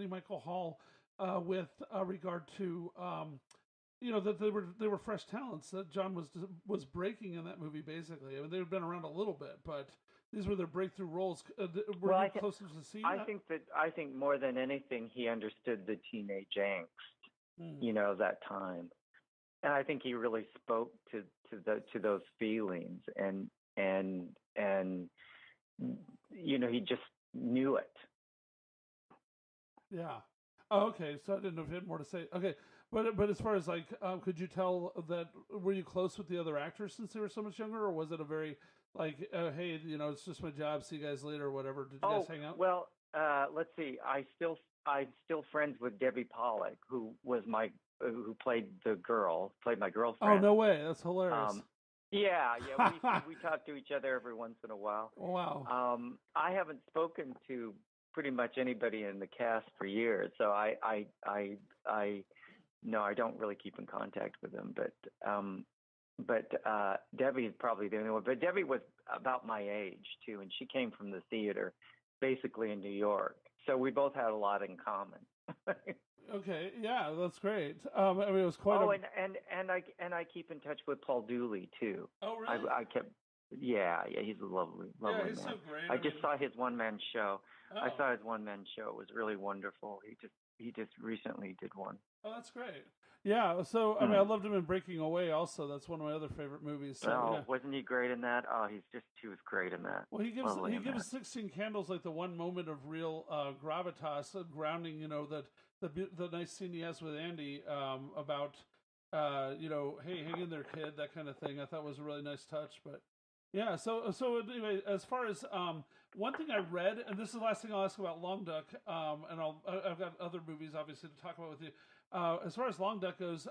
Michael Hall with regard to that they were fresh talents that John was breaking in that movie. Basically, I mean, they'd been around a little bit, but these were their breakthrough roles. Were Well, you close to seeing I that? think that I think more than anything, he understood the teenage angst, Mm. that time, and I think he really spoke to those feelings, and he just knew it. Yeah. Oh, okay. So I didn't know if you had more to say. Okay, but as far as like, could you tell that were you close with the other actors since they were so much younger, or was it a very like, hey, it's just my job. See you guys later, or whatever. Did you guys hang out? Well, let's see. I'm still friends with Debbie Pollock, who played played my girlfriend. Oh, no way. That's hilarious. Yeah. We talk to each other every once in a while. Wow. I haven't spoken to pretty much anybody in the cast for years, so I no, I don't really keep in contact with them. But Debbie is probably the only one. But Debbie was about my age too, and she came from the theater, basically in New York. So we both had a lot in common. Okay, yeah, that's great. I mean, it was quite. And I keep in touch with Paul Dooley too. Oh, really? I kept. Yeah, he's a lovely yeah, he's man. so great. I just saw his one-man show. Oh. I saw his one-man show. It was really wonderful. He just recently did one. Oh, that's great. Yeah, so I mean, I loved him in Breaking Away. Also, that's one of my other favorite movies. So, yeah. Wasn't he great in that? Oh, he was great in that. Well, he gives 16 Candles like the one moment of real gravitas, grounding. The nice scene he has with Andy about hey, hang in there, kid, that kind of thing. I thought was a really nice touch. But yeah, so anyway, as far as one thing I read, and this is the last thing I'll ask about Long Duck, and I've got other movies obviously to talk about with you. As far as Long Duck goes,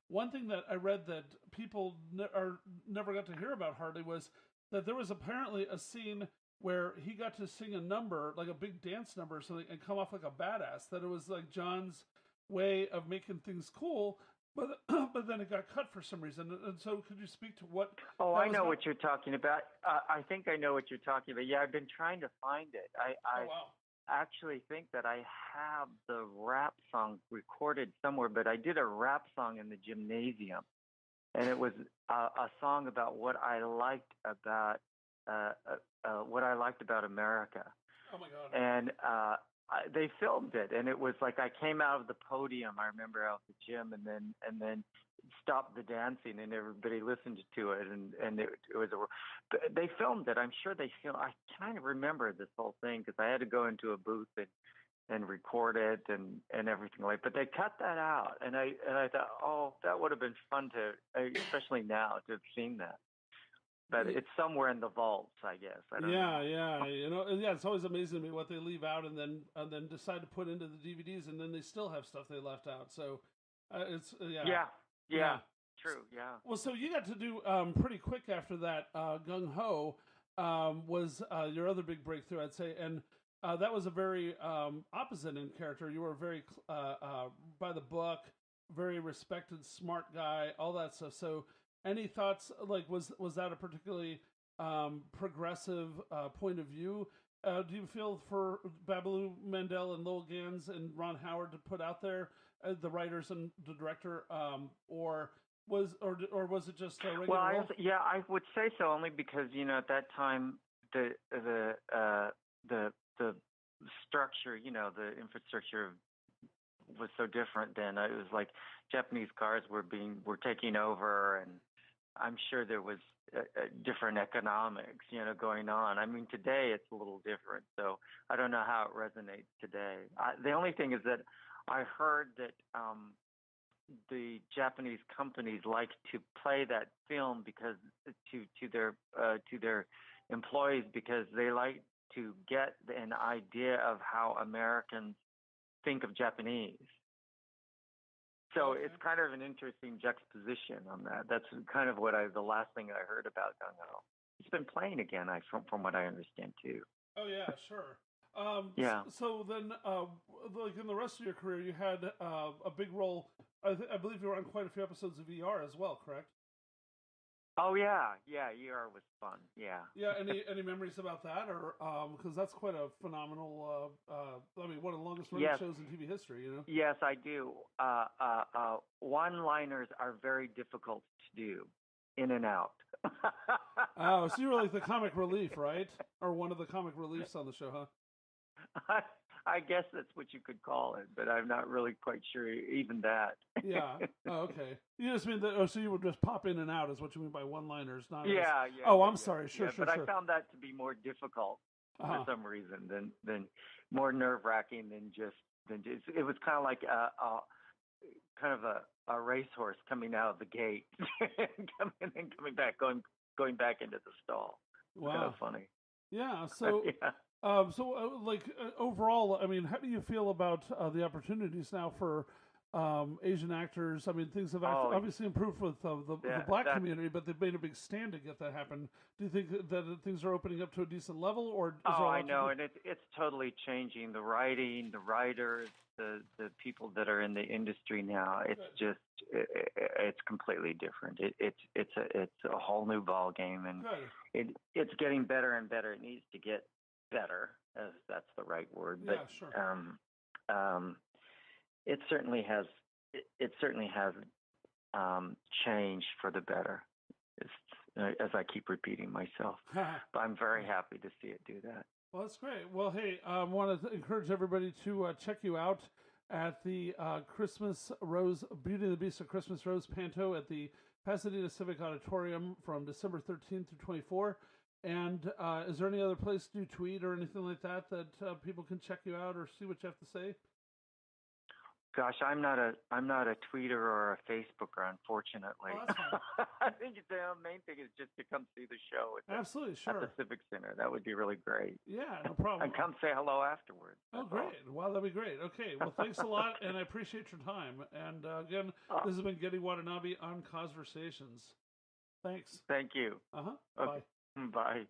one thing that I read that people never got to hear about hardly was that there was apparently a scene where he got to sing a number, like a big dance number or something, and come off like a badass. That it was like John's way of making things cool, but but then it got cut for some reason. And so, could you speak to what? Oh, I know what you're talking about. I think I know what you're talking about. Yeah, I've been trying to find it. I actually think that I have the rap song recorded somewhere, but I did a rap song in the gymnasium, and it was a song about what I liked about America. Oh my God! And they filmed it, and it was like I came out of the podium. I remember out the gym, and then stopped the dancing, and everybody listened to it, and it was they filmed it. I'm sure they filmed. I kind of remember this whole thing because I had to go into a booth and record it and everything like. But they cut that out, and I thought, oh, that would have been fun especially now to have seen that. But it's somewhere in the vaults, I guess. I don't know. Yeah. It's always amazing to me what they leave out and then decide to put into the DVDs, and then they still have stuff they left out. So it's Yeah. True. Yeah. Well, so you got to do pretty quick after that. Gung Ho was your other big breakthrough, I'd say, and that was a very opposite in character. You were very by the book, very respected, smart guy, all that stuff. So, any thoughts? Like, was that a particularly progressive point of view? Do you feel for Babaloo Mandel and Lowell Gans and Ron Howard to put out there, the writers and the director, or was it just a regular? Well, I would say so, only because at that time the structure, the infrastructure was so different. Then it was like Japanese cars were taking over, and I'm sure there was different economics, going on. I mean, today it's a little different, so I don't know how it resonates today. The only thing is that I heard that the Japanese companies like to play that film because to their employees, because they like to get an idea of how Americans think of Japanese. So it's kind of an interesting juxtaposition on that. That's kind of the last thing I heard about Gung Ho. It's been playing again, from what I understand too. Oh yeah, sure. Yeah. So then, like in the rest of your career, you had a big role. I believe you were on quite a few episodes of ER as well, correct? Oh yeah, yeah. ER was fun. Yeah. Yeah, any memories about that, or because that's quite a phenomenal. I mean, one of the longest running Yes, shows in TV history. You know. yes, I do. One-liners are very difficult to do, in and out. Oh, so you were like the comic relief, right? Or one of the comic reliefs on the show, huh? I guess that's what you could call it, but I'm not really quite sure even that. Yeah. Oh, okay. You just mean that? Oh, so you would just pop in and out, is what you mean by one-liners, not as. Yeah, yeah, Oh, yeah, I'm yeah, sorry. Sure, yeah. sure, But I sure. found that to be more difficult for Uh-huh. some reason than more nerve-wracking than just. It was kind of like a racehorse coming out of the gate, coming back, going back into the stall. It's kind of Wow. funny. Yeah. So, Yeah. overall, I mean, how do you feel about the opportunities now for Asian actors? I mean, things have Oh, obviously improved with the that black that community, but they've made a big stand to get that happen. Do you think that things are opening up to a decent level, or is there Oh, a I lot to know, do? and it's totally changing. The writing, the writers, the people that are in the industry now. It's Good. just it's completely different. It's a whole new ball game, and Good. it's getting better and better. It needs to get better, as that's the right word. Yeah. But Sure. um, it certainly has. It certainly has changed for the better. As I keep repeating myself. But I'm very happy to see it do that. Well, that's great. Well, hey, I want to encourage everybody to check you out at the Christmas Rose, Beauty and the Beast of Christmas Rose Panto at the Pasadena Civic Auditorium from December 13th through 24. And is there any other place to tweet or anything like that people can check you out or see what you have to say? Gosh, I'm not a tweeter or a Facebooker, unfortunately. Oh, that's fine. I think the main thing is just to come see the show Absolutely, at the sure. Civic Center. That would be really great. Yeah, no problem. And come say hello afterwards. Oh, That's great. all. Wow, that'd be great. Okay, well, thanks a lot, and I appreciate your time. And again, Oh, this has been Gedde Watanabe on Kozversations. Thanks. thank you. Uh huh. Okay. Bye. Bye.